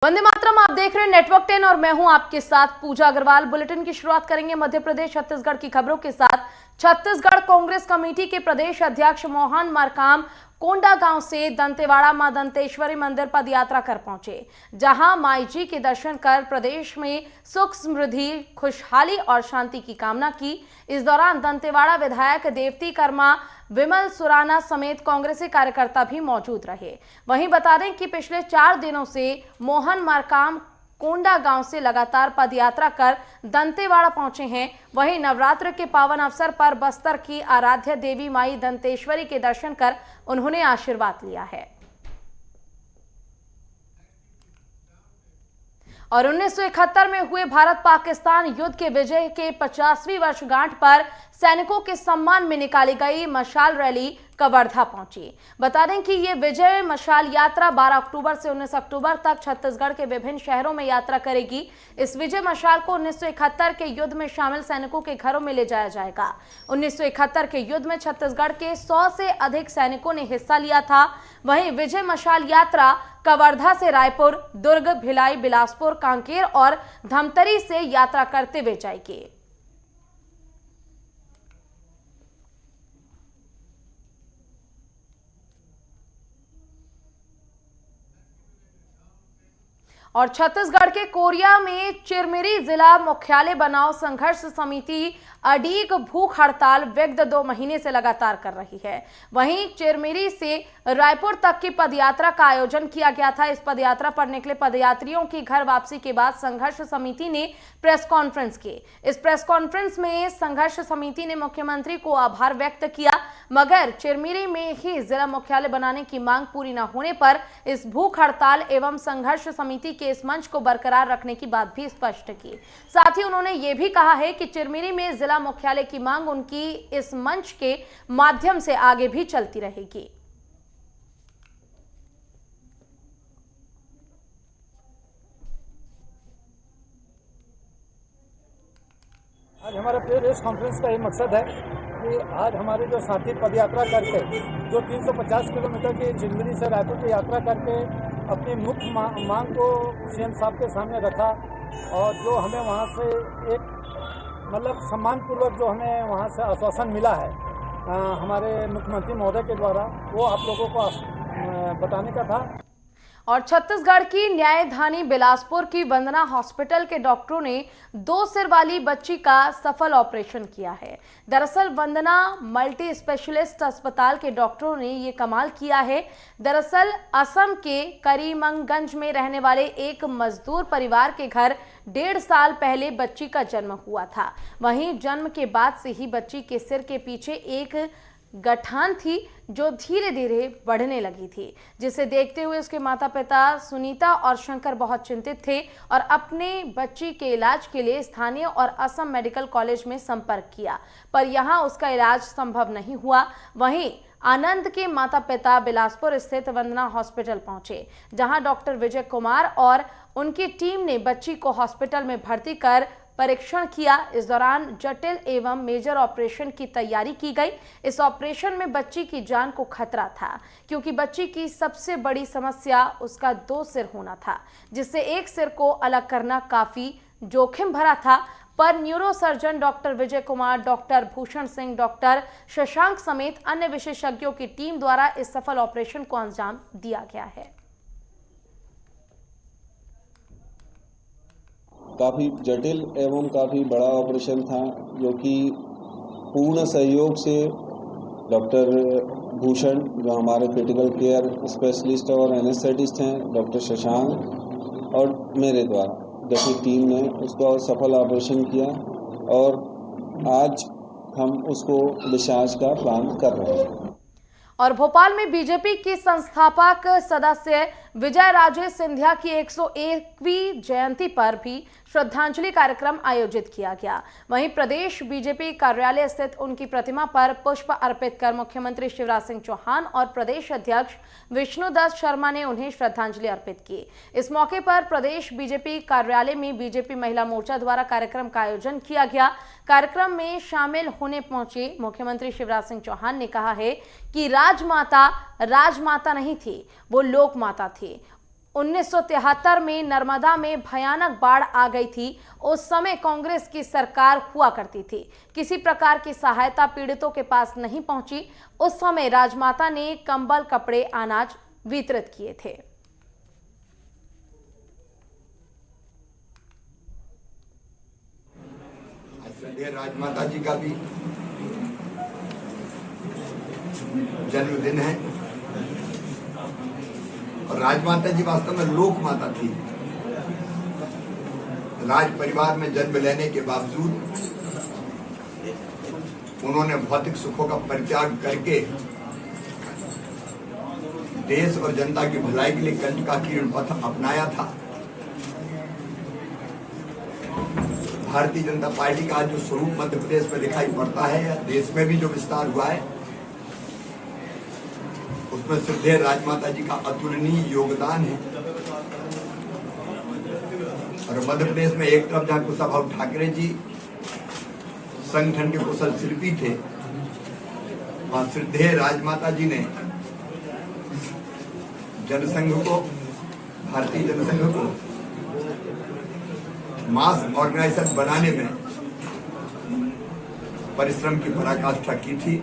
वंदे मातरम, आप देख रहे हैं नेटवर्क 10 और मैं हूं आपके साथ पूजा अग्रवाल। बुलेटिन की शुरुआत करेंगे मध्य प्रदेश छत्तीसगढ़ की खबरों के साथ। छत्तीसगढ़ कांग्रेस कमेटी के प्रदेश अध्यक्ष मोहन मरकाम कोंडागांव से दंतेवाड़ा मां दंतेश्वरी मंदिर पद यात्रा कर पहुंचे, जहां माई जी के दर्शन कर प्रदेश में सुख समृद्धि, खुशहाली और शांति की कामना की। इस दौरान दंतेवाड़ा विधायक देवती कर्मा, विमल सुराना समेत कांग्रेसी कार्यकर्ता भी मौजूद रहे। वहीं बता दें कि पिछले 4 दिनों से मोहन मरकाम कोंडागांव से लगातार पदयात्रा कर दंतेवाड़ा पहुंचे हैं। वहीं नवरात्र के पावन अवसर पर बस्तर की आराध्य देवी माई दंतेश्वरी के दर्शन कर उन्होंने आशीर्वाद लिया है। और 1971 में हुए भारत पाकिस्तान युद्ध के विजय के 50वीं वर्षगांठ पर सैनिकों के सम्मान में निकाली गई मशाल रैली कवर्धा पहुंची। बता दें कि ये विजय मशाल यात्रा 12 अक्टूबर से 19 अक्टूबर तक छत्तीसगढ़ के विभिन्न शहरों में यात्रा करेगी। इस विजय मशाल को 1971 के युद्ध में शामिल सैनिकों के घरों में ले जाया जाएगा। 1971 के युद्ध में छत्तीसगढ़ के 100 से अधिक सैनिकों ने हिस्सा लिया था। वहीं विजय मशाल यात्रा कवर्धा से रायपुर, दुर्ग, भिलाई, बिलासपुर, कांकेर और धमतरी से यात्रा करते हुए जाएगी। और छत्तीसगढ़ के कोरिया में चिरमिरी जिला मुख्यालय बनाओ संघर्ष समिति अडीग भूख हड़ताल विगत 2 महीने से लगातार कर रही है। वहीं चिरमिरी से रायपुर तक की पदयात्रा का आयोजन किया गया था। इस पदयात्रा पर निकले पदयात्रियों की घर वापसी के बाद संघर्ष समिति ने प्रेस कॉन्फ्रेंस की। इस प्रेस कॉन्फ्रेंस में संघर्ष समिति ने मुख्यमंत्री को आभार व्यक्त किया, मगर चिरमिरी में ही जिला मुख्यालय बनाने की मांग पूरी न होने पर इस भूख हड़ताल एवं संघर्ष समिति के इस मंच को बरकरार रखने की बात भी स्पष्ट की। साथ ही उन्होंने ये भी कहा है कि चिरमिरी में जिला मुख्यालय की मांग उनकी इस मंच के माध्यम से आगे भी चलती रहेगी। आज हमारा प्रेस कॉन्फ्रेंस का ये मकसद है कि आज हमारे जो साथी पदयात्रा करके जो 350 किलोमीटर की चिरमिरी से रायपुर की यात्रा करके अपनी मुख्य मांग को सीएम साहब के सामने रखा और जो हमें वहाँ से एक मतलब सम्मानपूर्वक जो हमें वहाँ से आश्वासन मिला है हमारे मुख्यमंत्री महोदय के द्वारा, वो आप लोगों को बताने का था। और छत्तीसगढ़ की न्यायधानी बिलासपुर की वंदना हॉस्पिटल के डॉक्टरों ने 2 सिर वाली बच्ची का सफल ऑपरेशन किया है। दरअसल वंदना मल्टी स्पेशलिस्ट अस्पताल के डॉक्टरों ने ये कमाल किया है। दरअसल असम के करीमगंज में रहने वाले एक मजदूर परिवार के घर 1.5 साल पहले बच्ची का जन्म हुआ था। वहीं जन्म के बाद से ही बच्ची के सिर के पीछे एक गठान थी जो धीरे धीरे बढ़ने लगी थी, जिसे देखते हुए उसके माता पिता सुनीता और शंकर बहुत चिंतित थे और अपने बच्ची के इलाज के लिए स्थानीय और असम मेडिकल कॉलेज में संपर्क किया, पर यहां उसका इलाज संभव नहीं हुआ। वहीं आनंद के माता पिता बिलासपुर स्थित वंदना हॉस्पिटल पहुंचे, जहां डॉक्टर विजय कुमार और उनकी टीम ने बच्ची को हॉस्पिटल में भर्ती कर परीक्षण किया। इस दौरान जटिल एवं मेजर ऑपरेशन की तैयारी की गई। इस ऑपरेशन में बच्ची की जान को खतरा था, क्योंकि बच्ची की सबसे बड़ी समस्या उसका 2 सिर होना था, जिससे एक सिर को अलग करना काफी जोखिम भरा था। पर neuro surgeon doctor Vijay Kumar, doctor Bhushan Singh, doctor Shashank समेत अन्य विशेषज्ञों की टीम द्वारा इस सफल ऑपरेशन को अंजाम दिया गया है। काफ़ी जटिल एवं काफ़ी बड़ा ऑपरेशन था, जो कि पूर्ण सहयोग से डॉक्टर भूषण, जो हमारे क्रिटिकल केयर स्पेशलिस्ट और एनेस्थेटिस्ट हैं, डॉक्टर शशांक और मेरे द्वारा जैसी टीम ने उसका सफल ऑपरेशन किया और आज हम उसको डिस्चार्ज का प्लान कर रहे हैं। और भोपाल में बीजेपी की संस्थापक सदस्य विजय राजे सिंधिया की 101वीं जयंती पर भी श्रद्धांजलि कार्यक्रम आयोजित किया गया। वहीं प्रदेश बीजेपी कार्यालय स्थित उनकी प्रतिमा पर पुष्प अर्पित कर मुख्यमंत्री शिवराज सिंह चौहान और प्रदेश अध्यक्ष विष्णुदत्त शर्मा ने उन्हें श्रद्धांजलि अर्पित की। इस मौके पर प्रदेश बीजेपी कार्यालय में बीजेपी महिला मोर्चा द्वारा कार्यक्रम का आयोजन किया गया। कार्यक्रम में शामिल होने पहुंचे मुख्यमंत्री शिवराज सिंह चौहान ने कहा है कि राजमाता नहीं थी, वो लोक माता थी। 1973 में नर्मदा में भयानक बाढ़ आ गई थी। उस समय कांग्रेस की सरकार हुआ करती थी। किसी प्रकार की सहायता पीड़ितों के पास नहीं पहुंची। उस समय राजमाता ने कंबल, कपड़े, अनाज वितरित किए थे। राजमाता जी का भी जन्मदिन है और राजमाता जी वास्तव में लोक माता थी। राज परिवार में जन्म लेने के बावजूद उन्होंने भौतिक सुखों का परित्याग करके देश और जनता की भलाई के लिए कंठ का किरण पथ अपनाया था। भारतीय जनता पार्टी का जो स्वरूप मध्य प्रदेश में दिखाई पड़ता है या देश में भी जो विस्तार हुआ है, उसमें श्रद्धेय राजमाता जी का अतुलनीय योगदान है। और मध्य प्रदेश में एक तरफ जहां कुशाभाऊ ठाकरे जी संगठन के कुशल शिल्पी थे, वहां श्रद्धेय राजमाता जी ने जनसंघ को, भारतीय जनसंघ को मास ऑर्गेनाइजेशन बनाने में परिश्रम की पराकाष्ठा की थी।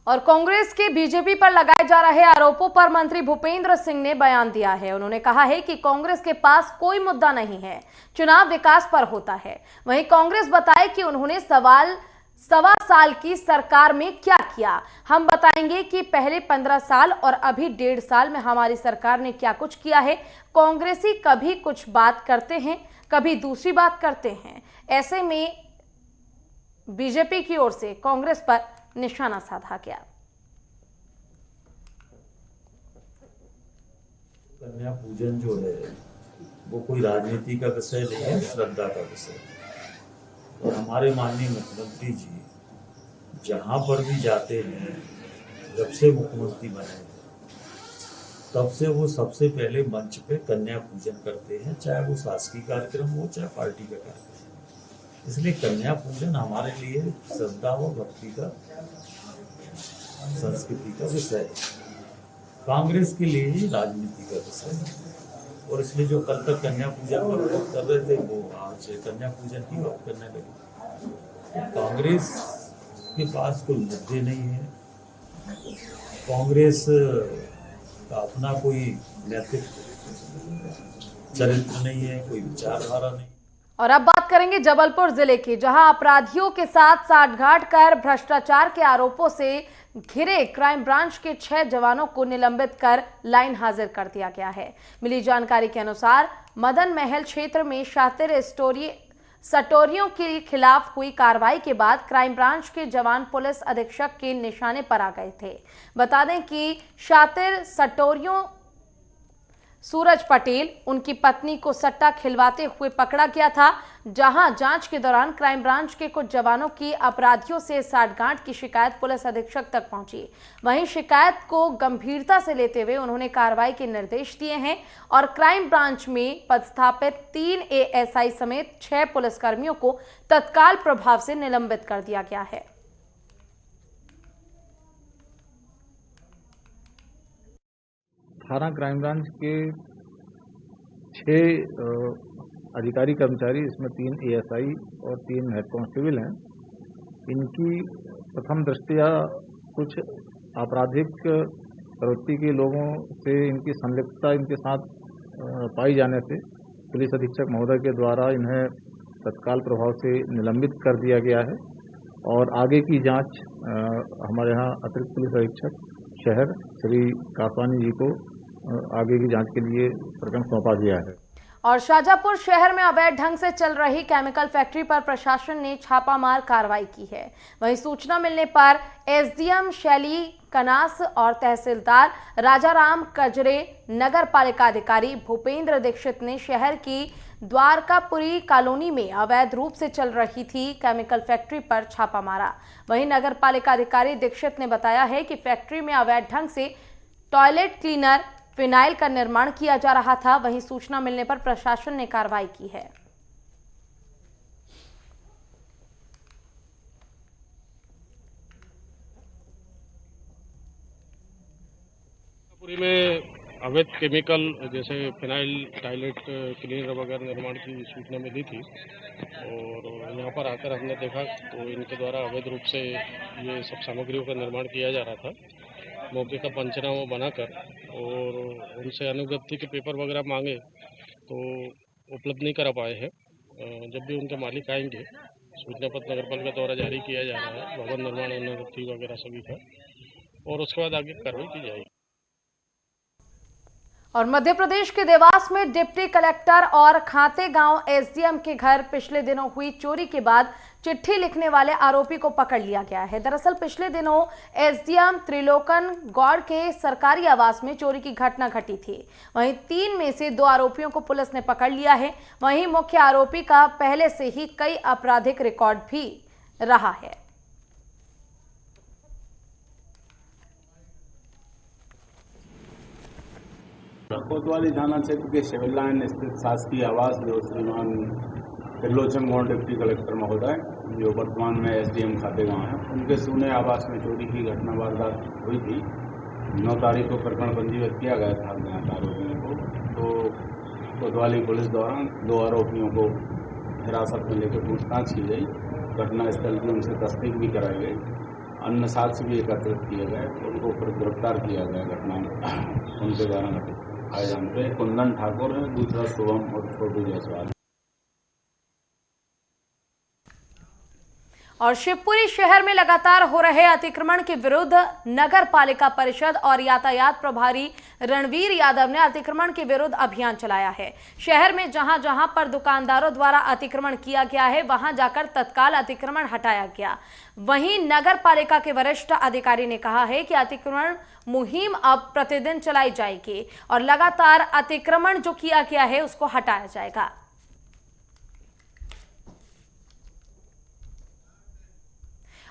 और कांग्रेस के बीजेपी पर लगाए जा रहे आरोपों पर मंत्री भूपेंद्र सिंह ने बयान दिया है। उन्होंने कहा है कि कांग्रेस के पास कोई मुद्दा नहीं है, चुनाव विकास पर होता है। वहीं कांग्रेस बताए कि उन्होंने सवा साल की सरकार में क्या किया। हम बताएंगे कि पहले 15 साल और अभी 1.5 साल में हमारी सरकार ने क्या कुछ किया है। कांग्रेसी कभी कुछ बात करते हैं, कभी दूसरी बात करते हैं। ऐसे में बीजेपी की ओर से कांग्रेस पर निशाना साधा गया। कन्या पूजन जो है वो कोई राजनीति का विषय नहीं है, श्रद्धा का विषय। और हमारे माननीय मुख्यमंत्री जी जहां पर भी जाते हैं, जब से मुख्यमंत्री बने तब से वो सबसे पहले मंच पे कन्या पूजन करते हैं, चाहे वो शासकीय कार्यक्रम हो चाहे पार्टी का कार्यक्रम। इसलिए कन्या पूजन हमारे लिए श्रद्धा व भक्ति का, संस्कृति का विषय है। कांग्रेस के लिए ही राजनीति का विषय है। और इसलिए जो कल तक कन्या पूजन पर बात कर रहे थे वो आज कन्या पूजन की बात करने लगे। कांग्रेस के पास कोई मुद्दे नहीं है। कांग्रेस का अपना कोई नैतिक चरित्र नहीं है, कोई विचारधारा नहीं। और अब बात करेंगे जबलपुर जिले की, जहां अपराधियों के साथ साठगांठ कर भ्रष्टाचार के आरोपों से घिरे क्राइम ब्रांच के 6 जवानों को निलंबित कर लाइन हाजिर कर दिया गया है। मिली जानकारी के अनुसार मदन महल क्षेत्र में शातिर सटोरियों के खिलाफ हुई कार्रवाई के बाद क्राइम ब्रांच के जवान पुलिस अधीक्षक के निशाने पर आ गए थे। बता दें कि शातिर सटोरियों सूरज पटेल, उनकी पत्नी को सट्टा खिलवाते हुए पकड़ा गया था। जहां जांच के दौरान क्राइम ब्रांच के कुछ जवानों की अपराधियों से साठगांठ की शिकायत पुलिस अधीक्षक तक पहुंची। वहीं शिकायत को गंभीरता से लेते हुए उन्होंने कार्रवाई के निर्देश दिए हैं और क्राइम ब्रांच में पदस्थापित 3 एएसआई समेत 6 पुलिसकर्मियों को तत्काल प्रभाव से निलंबित कर दिया गया है। थाना क्राइम ब्रांच के 6 अधिकारी कर्मचारी, इसमें 3 एएसआई और 3 हेड कांस्टेबल हैं। इनकी प्रथम दृष्टया कुछ आपराधिक प्रवृत्ति के लोगों से इनकी संलिप्तता इनके साथ पाई जाने से पुलिस अधीक्षक महोदय के द्वारा इन्हें तत्काल प्रभाव से निलंबित कर दिया गया है। और आगे की जांच हमारे यहाँ अतिरिक्त पुलिस अधीक्षक शहर श्री कासवानी जी को आगे की जांच के लिए प्रकरण सौंपा गया है। और शाजापुर शहर में अवैध ढंग से चल रही केमिकल फैक्ट्री पर प्रशासन ने छापामार कार्रवाई की है। वहीं सूचना मिलने पर एसडीएम शैली कनास और तहसीलदार राजाराम कजरे, नगर पालिका अधिकारी भूपेंद्र दीक्षित ने शहर की द्वारकापुरी कॉलोनी में अवैध रूप से चल रही थी केमिकल फैक्ट्री पर छापा मारा। वहीं नगर पालिका अधिकारी दीक्षित ने बताया है कि फैक्ट्री में अवैध ढंग से टॉयलेट क्लीनर, फिनाइल का निर्माण किया जा रहा था। वहीं सूचना मिलने पर प्रशासन ने कार्रवाई की है। पूरी में अवैध केमिकल जैसे फिनाइल टॉयलेट क्लीनर वगैरह निर्माण की सूचना मिली थी और यहाँ पर आकर हमने देखा तो इनके द्वारा अवैध रूप से ये सब सामग्रियों का निर्माण किया जा रहा था। मौके का पंचनामा बनाकर और उनसे अनुज्ञप्ति के पेपर वगैरह मांगे तो उपलब्ध नहीं करा पाए हैं। जब भी उनके मालिक आएंगे सूचना पत्र नगरपालिका द्वारा जारी किया जा रहा है भवन निर्माण अनुज्ञप्ति वगैरह सभी का, और उसके बाद आगे कार्रवाई की जाएगी। और मध्य प्रदेश के देवास में डिप्टी कलेक्टर और खाते गांव एसडीएम के घर पिछले दिनों हुई चोरी के बाद चिट्ठी लिखने वाले आरोपी को पकड़ लिया गया है। दरअसल पिछले दिनों एसडीएम त्रिलोकन गौड़ के सरकारी आवास में चोरी की घटना घटी थी। वहीं 3 में से 2 आरोपियों को पुलिस ने पकड़ लिया है। वहीं मुख्य आरोपी का पहले से ही कई आपराधिक रिकॉर्ड भी रहा है। कोतवाली थाना क्षेत्र के सिविल लाइन स्थित शासकीय आवास जो श्रीमान त्रिलोचन गौड़ डिप्टी कलेक्टर महोदय जो वर्तमान में एसडीएम खाते गांव हैं, उनके सूने आवास में चोरी की घटना वारदात हुई थी। 9 तारीख को प्रकरण पंजीबद्ध किया गया था ज्ञात आरोपियों को। तो कोतवाली पुलिस द्वारा 2 आरोपियों को हिरासत में लेकर पूछताछ की गई। घटना स्थल की उनसे तस्दीक भी कराई गई, अन्य साक्ष्य भी एकत्रित किए गए, उनको फिर गिरफ्तार किया गया। घटना में उनके द्वारा घटित आए जान पे कुंदन ठाकुर है, दूसरा शुभम और छोटू जायसवाल। और शिवपुरी शहर में लगातार हो रहे अतिक्रमण के विरुद्ध नगर पालिका परिषद और यातायात प्रभारी रणवीर यादव ने अतिक्रमण के विरुद्ध अभियान चलाया है। शहर में जहां जहां पर दुकानदारों द्वारा अतिक्रमण किया गया है वहां जाकर तत्काल अतिक्रमण हटाया गया। वहीं नगर पालिका के वरिष्ठ अधिकारी ने कहा है कि अतिक्रमण मुहिम अब प्रतिदिन चलाई जाएगी और लगातार अतिक्रमण जो किया गया है उसको हटाया जाएगा।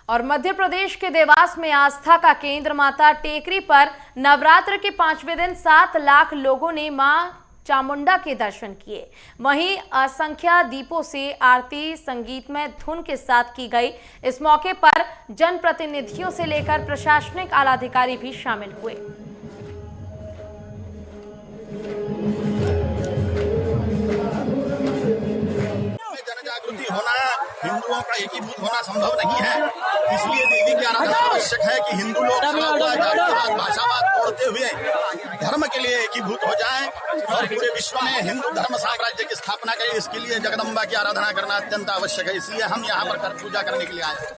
और मध्य प्रदेश के देवास में आस्था का केंद्र माता टेकरी पर नवरात्र के 5वें दिन 7 लाख लोगों ने मां चामुंडा के दर्शन किए। वहीं असंख्य दीपों से आरती संगीतमय धुन के साथ की गई। इस मौके पर जनप्रतिनिधियों से लेकर प्रशासनिक आलाधिकारी भी शामिल हुए। जनजागृति होना, हिंदुओं का एकीभूत होना संभव नहीं है। इसलिए देवी की आराधना आवश्यक है कि हिंदू लोग जातिवाद भाषावाद तोड़ते हुए धर्म के लिए एकीभूत हो जाएं और पूरे विश्व में हिंदू धर्म साम्राज्य की स्थापना करें। इसके लिए जगदम्बा की आराधना करना अत्यंत आवश्यक है। इसलिए हम यहाँ पर पूजा करने के लिए आए हैं।